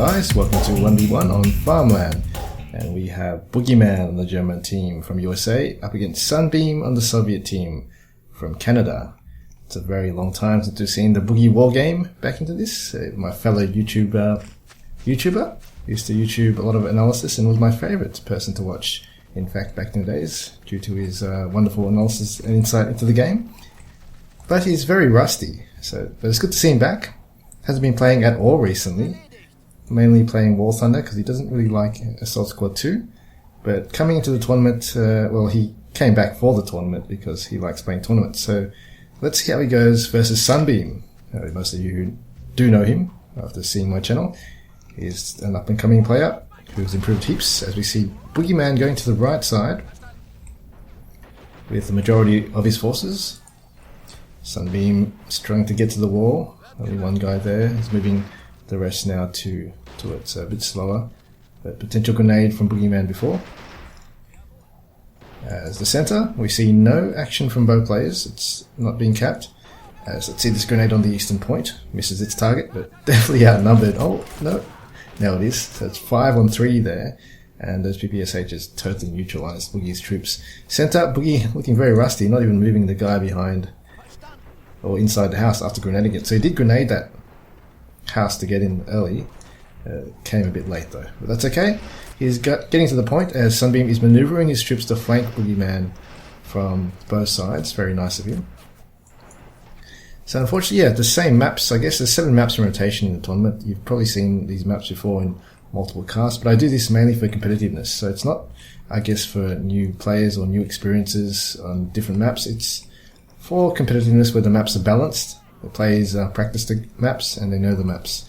guys, welcome to 1v1 on Farmland, and we have Boogeyman on the German team from USA up against Sunbeam on the Soviet team from Canada. It's a very long time since we've seen the boogeywargame back into this. My fellow YouTuber used to YouTube a lot of analysis and was my favourite person to watch, in fact, back in the days, due to his wonderful analysis and insight into the game. But he's very rusty, but it's good to see him back. Hasn't been playing at all recently, mainly playing War Thunder because he doesn't really like Assault Squad 2. But coming into the tournament, he came back for the tournament because he likes playing tournaments. So let's see how he goes versus Sunbeam. Most of you who do know him after seeing my channel, he's an up-and-coming player who's improved heaps. As we see Boogeyman going to the right side with the majority of his forces. Sunbeam struggling to get to the wall. Only one guy there. He's moving the rest now to it, so a bit slower. But potential grenade from Boogeyman before. As the center, we see no action from both players. It's not being capped. As let's see this grenade on the eastern point. Misses its target, but definitely outnumbered. Oh, no. Now it is. So it's 5 on 3 there. And those PPSHs totally neutralized Boogie's troops. Center, Boogie looking very rusty, not even moving the guy behind or inside the house after grenading it. So he did grenade that house to get in early. Came a bit late though, but that's okay. He's getting to the point as Sunbeam is maneuvering his troops to flank Boogeyman from both sides. Very nice of him. So unfortunately, the same maps. I guess there's 7 maps in rotation in the tournament. You've probably seen these maps before in multiple casts, but I do this mainly for competitiveness. So it's not, I guess, for new players or new experiences on different maps. It's for competitiveness where the maps are balanced. The players practice the maps and they know the maps.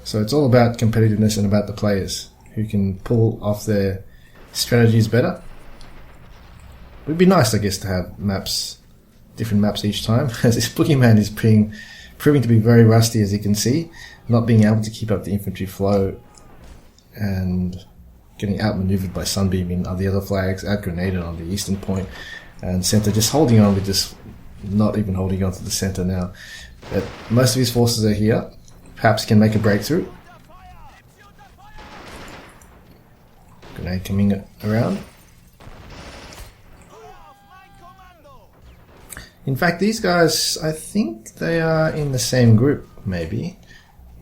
So it's all about competitiveness and about the players who can pull off their strategies better. It would be nice, I guess, to have maps, different maps each time. As this Boogeyman is proving to be very rusty, as you can see, not being able to keep up the infantry flow and getting outmaneuvered by Sunbeam in the other flags, out-grenaded on the eastern point. And center just holding on, with just not even holding on to the center now. But most of his forces are here. Perhaps can make a breakthrough. Grenade coming around. In fact, these guys, I think they are in the same group, maybe,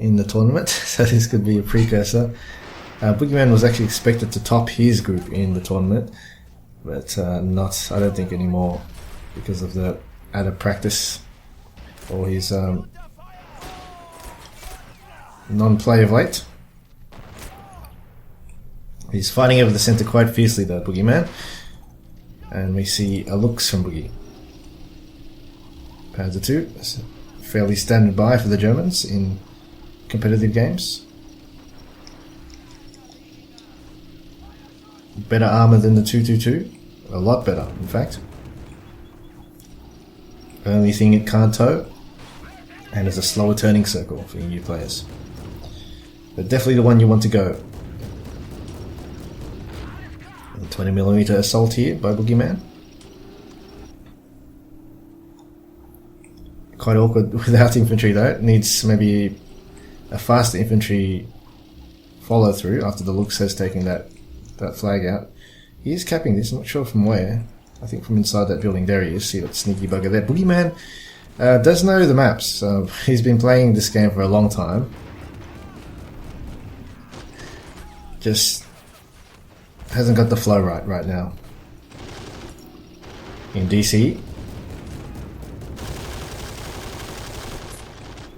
in the tournament. So this could be a precursor. Boogeyman was actually expected to top his group in the tournament. But not, I don't think, anymore because of the added practice or his non-play of late. He's fighting over the center quite fiercely though, Boogeyman. And we see a looks from Boogie. Panzer II, fairly standard by for the Germans in competitive games. Better armor than the 222, a lot better in fact. Only thing it can't tow, and it's a slower turning circle for new players. But definitely the one you want to go. 20mm assault here by Boogeyman. Quite awkward without infantry though. It needs maybe a faster infantry follow through after the looks has taken that flag out. He is capping this, I'm not sure from where. I think from inside that building. There he is. See that sneaky bugger there. Boogeyman does know the maps. He's been playing this game for a long time. Just hasn't got the flow right now. In DC.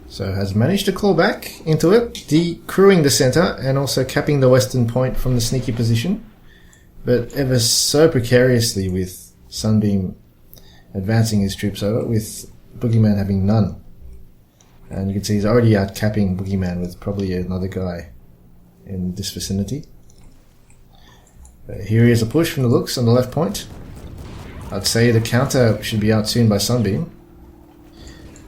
So has managed to claw back into it, decrewing the center and also capping the western point from the sneaky position. But ever so precariously with Sunbeam advancing his troops over, with Boogeyman having none. And you can see he's already out capping Boogeyman with probably another guy in this vicinity. But here is a push from the looks on the left point. I'd say the counter should be out soon by Sunbeam.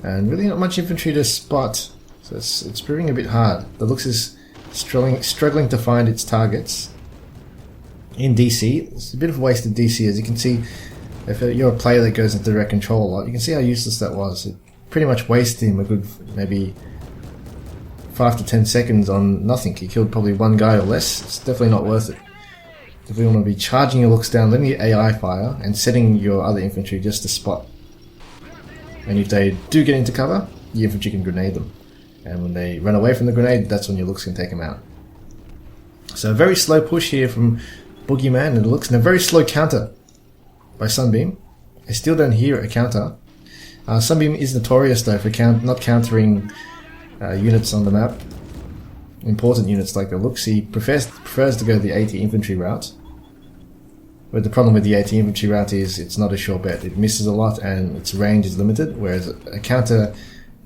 And really not much infantry to spot, so it's proving a bit hard. The looks is struggling to find its targets in DC. It's a bit of a wasted DC, as you can see. If you're a player that goes into direct control a lot, you can see how useless that was. It pretty much wasted him a good maybe 5 to 10 seconds on nothing. He killed probably one guy or less. It's definitely not worth it. Definitely want to be charging your looks down, letting your AI fire, and setting your other infantry just to spot. And if they do get into cover, your infantry can grenade them. And when they run away from the grenade, that's when your looks can take them out. So a very slow push here from Boogeyman, and it looks, and a very slow counter by Sunbeam. I still don't hear a counter. Sunbeam is notorious though for not countering units on the map. Important units like the looks. He prefers to go the AT infantry route. But the problem with the AT infantry route is it's not a sure bet. It misses a lot and its range is limited, whereas a counter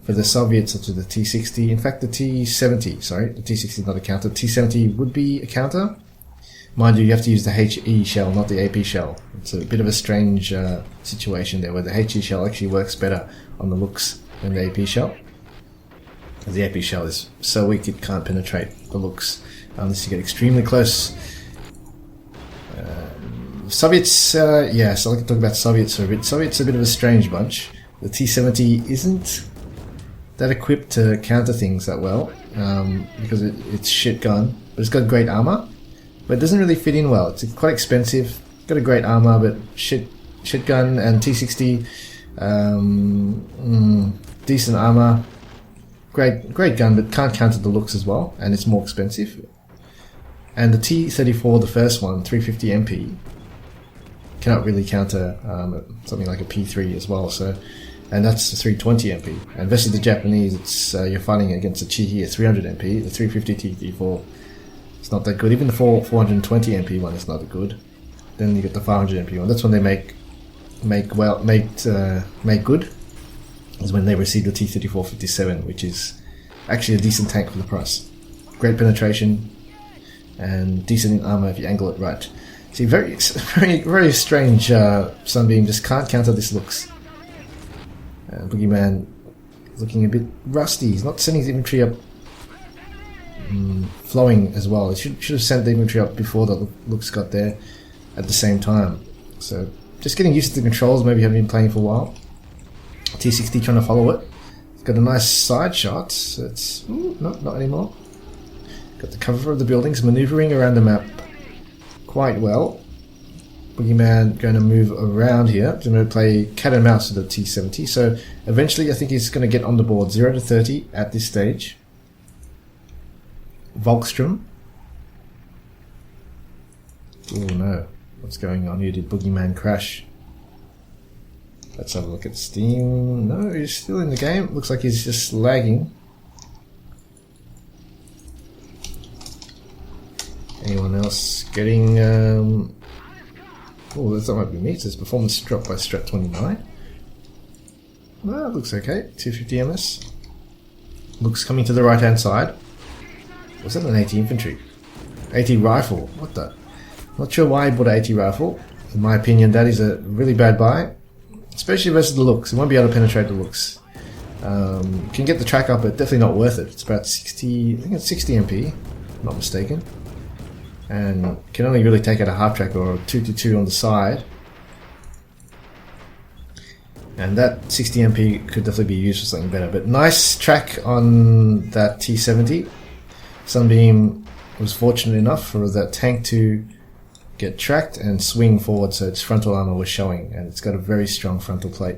for the Soviets, such as the T-60, in fact the T-70, sorry, the T-60 is not a counter, T-70 would be a counter. Mind you, you have to use the HE shell, not the AP shell. It's a bit of a strange situation there, where the HE shell actually works better on the looks than the AP shell. Because the AP shell is so weak it can't penetrate the looks unless you get extremely close. Soviets, yeah, so I can talk about Soviets for a bit. Soviets are a bit of a strange bunch. The T-70 isn't that equipped to counter things that well, because it's shit gun, but it's got great armor, but it doesn't really fit in well. It's quite expensive, got a great armor, but shit gun, and T-60, decent armor, great gun, but can't counter the looks as well, and it's more expensive. And the T-34, the first one, 350 MP, cannot really counter something like a P3 as well, so, and that's the 320 MP. And versus the Japanese, it's you're fighting against a Chihi at 300 MP. The 350 T34, it's not that good. Even the 420 MP one is not that good. Then you get the 500 MP one. That's when they make good. Is when they receive the T-34-57, which is actually a decent tank for the price. Great penetration and decent armor if you angle it right. See, very strange. Sunbeam just can't counter this looks. Boogeyman is looking a bit rusty. He's not sending his infantry up flowing as well. He should have sent the infantry up before the looks got there at the same time. So just getting used to the controls. Maybe haven't been playing for a while. T-60 trying to follow it. It's got a nice side shot. So it's not anymore. Got the cover of the buildings, maneuvering around the map quite well. Boogeyman going to move around here. Going to play cat and mouse with the T-70. So eventually I think he's going to get on the board 0 to 30 at this stage. Volkstrom. Oh no. What's going on here? Did Boogeyman crash? Let's have a look at Steam. No, he's still in the game. Looks like he's just lagging. Anyone else getting... oh, that might be me. It says performance dropped by Strat 29. Well, that looks okay. 250 MS. Looks coming to the right hand side. Was that an AT infantry? AT rifle. What the... Not sure why he bought an AT rifle. In my opinion, that is a really bad buy. Especially versus the looks. He won't be able to penetrate the looks. Can get the track up, but definitely not worth it. It's about 60... I think it's 60 MP. If I'm not mistaken. And can only really take out a half track or a 2-2 on the side. And that 60 MP could definitely be used for something better. But nice track on that T-70. Sunbeam was fortunate enough for that tank to get tracked and swing forward, so its frontal armor was showing, and it's got a very strong frontal plate.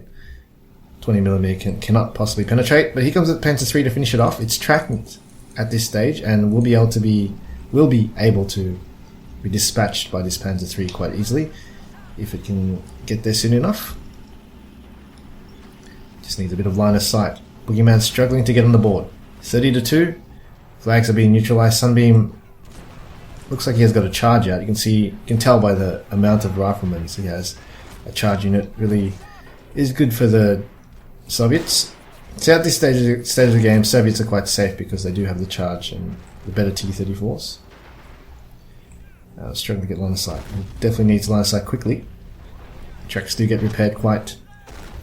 20mm cannot possibly penetrate, but here comes the Panzer III to finish it off. It's tracked at this stage and will be able to be dispatched by this Panzer III quite easily if it can get there soon enough. Just needs a bit of line of sight. Boogeyman struggling to get on the board. 30 to 2. Flags are being neutralized. Sunbeam looks like he has got a charge out. You can tell by the amount of riflemen he has. A charge unit really is good for the Soviets. So at this stage of the game, Soviets are quite safe because they do have the charge and the better T-34s. Struggling to get line of sight. Definitely needs line of sight quickly. Tracks do get repaired quite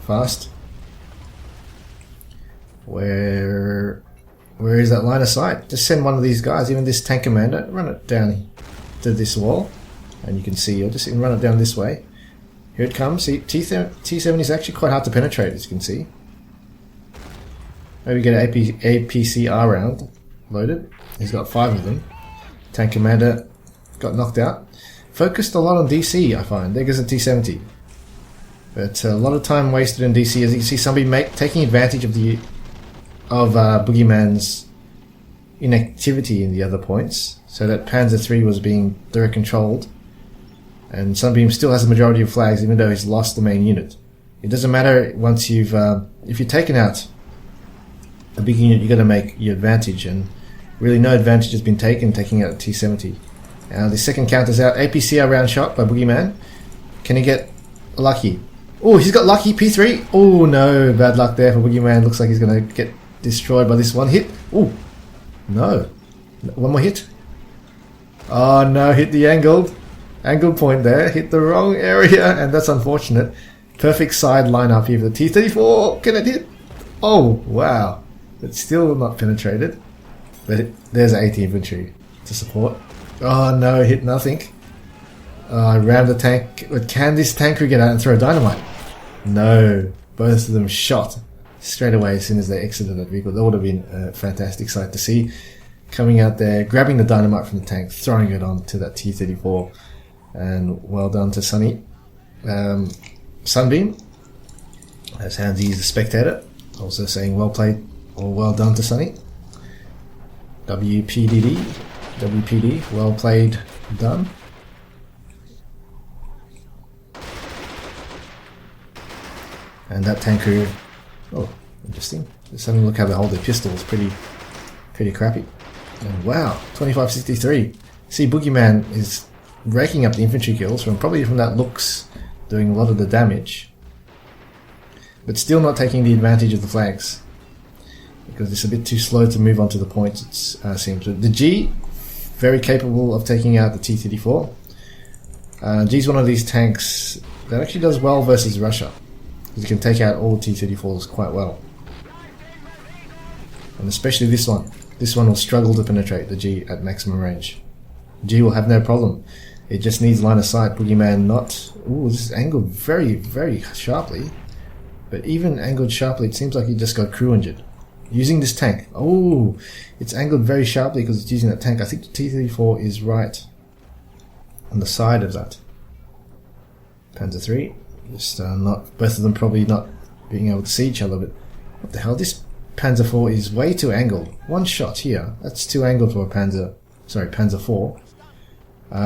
fast. Where is that line of sight? Just send one of these guys, even this tank commander, run it down to this wall, and you can see, you'll just run it down this way. Here it comes. See, T-70 is actually quite hard to penetrate, as you can see. Maybe get an APCR round. loaded. He's got 5 of them. Tank Commander got knocked out. Focused a lot on DC, I find. There goes a T-70. But a lot of time wasted in DC. As you can see, Sunbeam taking advantage of Boogeyman's inactivity in the other points, so that Panzer III was being direct controlled, and Sunbeam still has the majority of flags even though he's lost the main unit. It doesn't matter once you've if you've taken out a big unit, you've got to make your advantage, and really no advantage has been taking out a T-70. Now the second counter's out. APCR round shot by Boogeyman. Can he get lucky? Oh, he's got lucky. P3. Oh no, bad luck there for Boogeyman. Looks like he's going to get destroyed by this one hit. Oh, no. One more hit. Oh no, hit the angled point there. Hit the wrong area, and that's unfortunate. Perfect side lineup here for the T-34. Can it hit? Oh, wow. It's still not penetrated. But there's 80 infantry to support. Oh no, hit nothing. I rammed the tank. But can this tanker get out and throw dynamite? No. Both of them shot straight away as soon as they exited that vehicle. That would have been a fantastic sight to see. Coming out there, grabbing the dynamite from the tank, throwing it onto that T-34. And well done to Sunny. Sunbeam, as Handsy is the spectator, also saying well played or well done to Sunny. WPD, well played, done. And that tanker, oh, interesting. Just having a look how they hold their pistols, pretty crappy. And wow, 2563. See, Boogeyman is raking up the infantry kills probably from that looks, doing a lot of the damage, but still not taking the advantage of the flags because it's a bit too slow to move on to the points. It seems the G, very capable of taking out the T-34. G's one of these tanks that actually does well versus Russia. You can take out all the T-34s quite well, and especially this one. This one will struggle to penetrate the G at maximum range. G will have no problem. It just needs line of sight. Boogeyman not. Ooh, this is angled very, very sharply. But even angled sharply, it seems like he just got crew injured. Using this tank. Oh, it's angled very sharply because it's using that tank. I think the T-34 is right on the side of that. Panzer III. Just not. Both of them probably not being able to see each other. But what the hell? This Panzer IV is way too angled. One shot here. That's too angled for a Panzer IV.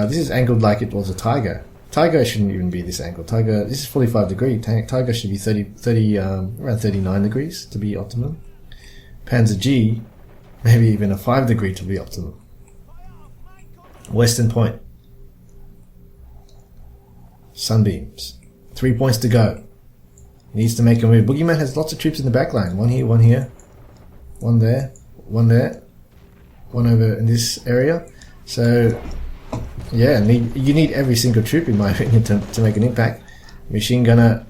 This is angled like it was a Tiger. Tiger shouldn't even be this angle. Tiger, this is 45 degree. Tiger should be around 39 degrees to be optimum. Panzer G, maybe even a 5 degree to be optimum. Western point. Sunbeams. 3 points to go. Needs to make a move. Boogeyman has lots of troops in the back line. One here, one there, one there, one over in this area. So yeah, you need every single troop in my opinion to make an impact. Machine gunner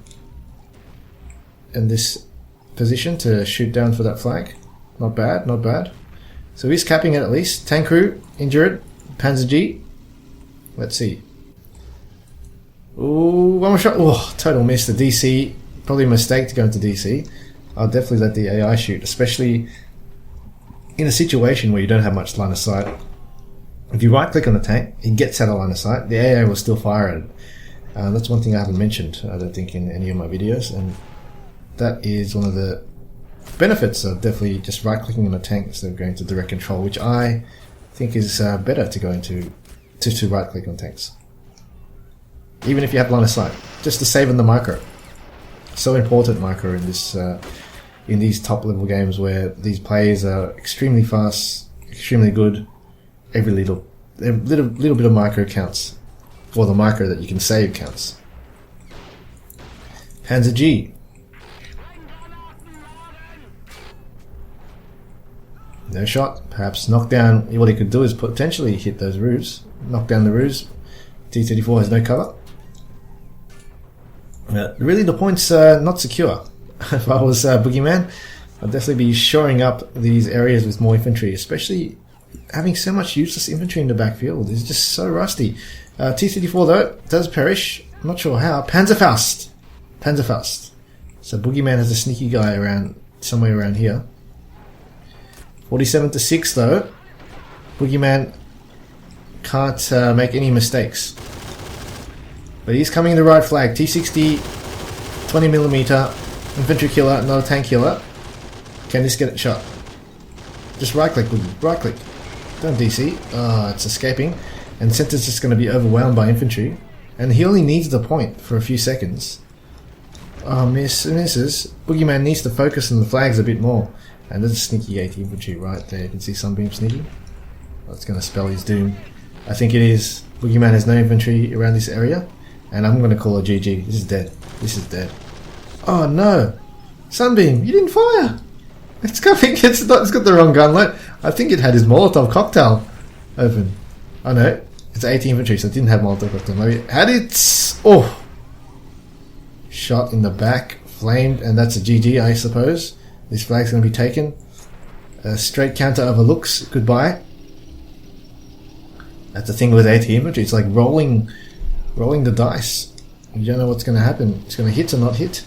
in this position to shoot down for that flag. Not bad, not bad. So he's capping it at least. Tank crew injured. Panzer G. Let's see. Ooh, one more shot. Oh, total miss. The DC, probably a mistake to go into DC. I'll definitely let the AI shoot, especially in a situation where you don't have much line of sight. If you right click on the tank, it gets out of line of sight. The AI will still fire at it. That's one thing I haven't mentioned, I don't think, in any of my videos, and that is one of the benefits of definitely just right clicking on a tank instead of going to direct control, which I think is better to go into to right click on tanks. Even if you have line of sight, just to save on the micro. So important micro in this in these top level games where these players are extremely fast, extremely good. Every little bit of micro counts, or the micro that you can save counts. Panzer G. No shot. Perhaps knock down. What he could do is potentially hit those roofs, knock down the roofs. T-34 has no cover. Really, the point's not secure. If I was Boogeyman, I'd definitely be shoring up these areas with more infantry, especially having so much useless infantry in the backfield. It's just so rusty. T-34 though does perish. I'm not sure how. Panzerfaust. So Boogeyman has a sneaky guy around somewhere around here. 47-6 though. Boogeyman can't make any mistakes. But he's coming in the right flag. T60, 20mm, infantry killer, not a tank killer. Can this get it shot? Just right click, Boogie. Right click. Don't DC. Oh, it's escaping. And Center's just going to be overwhelmed by infantry. And he only needs the point for a few seconds. Oh, misses. Boogeyman needs to focus on the flags a bit more. And there's a sneaky 80 infantry right there. You can see Sunbeam sneaking. That's going to spell his doom. I think it is. Boogeyman has no infantry around this area. And I'm going to call a GG. This is dead. This is dead. Oh no! Sunbeam, you didn't fire! It's coming. It's got the wrong gun load. I think it had his Molotov cocktail open. Oh no, it's 80 infantry, so it didn't have Molotov cocktail. Maybe it had it. Oh! Shot in the back, flamed, and that's a GG, I suppose. This flag's going to be taken. A straight counter overlooks. Goodbye. That's the thing with 80 infantry. It's like rolling the dice. You don't know what's going to happen. It's going to hit or not hit.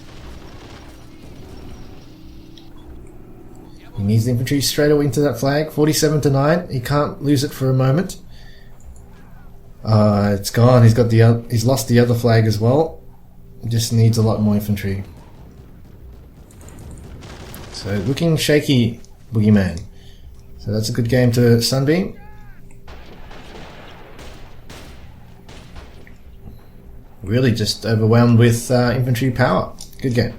He needs the infantry straight away into that flag. 47-9. He can't lose it for a moment. It's gone. He's lost the other flag as well. He just needs a lot more infantry. So looking shaky, Boogeyman. So that's a good game to Sunbeam. Really just overwhelmed with infantry power. Good game.